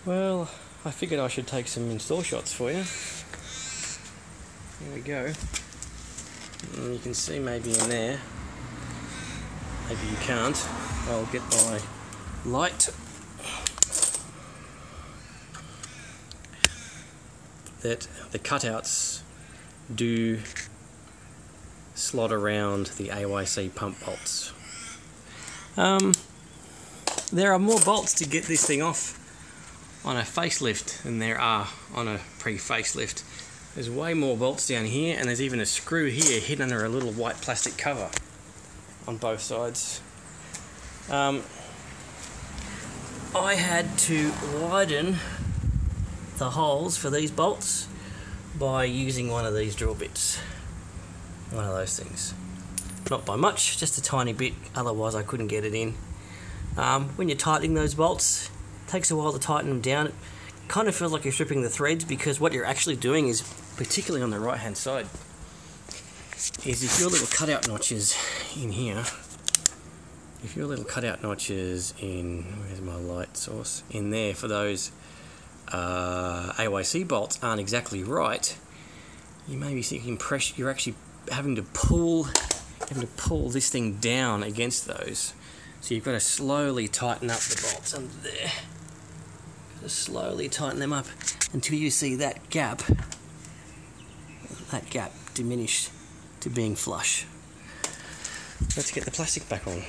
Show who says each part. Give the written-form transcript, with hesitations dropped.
Speaker 1: Well, I figured I should take some install shots for you. Here we go. And you can see maybe in there, maybe you can't. I'll get my light. That the cutouts do slot around the AYC pump bolts. There are more bolts to get this thing off on a facelift than there are on a pre-facelift. There's way more bolts down here, and there's even a screw here hidden under a little white plastic cover on both sides. I had to widen the holes for these bolts by using one of these drill bits. One of those things. Not by much, just a tiny bit, otherwise I couldn't get it in. When you're tightening those bolts, it takes a while to tighten them down. It kind of feels like you're stripping the threads, because what you're actually doing is, particularly on the right hand side, is if your little cutout notches in here, if your little cutout notches in, where's my light source, in there for those AYC bolts aren't exactly right, you may be thinking you're actually having to pull this thing down against those. So you've got to slowly tighten up the bolts under there. Just slowly tighten them up until you see that gap diminish to being flush. Let's get the plastic back on.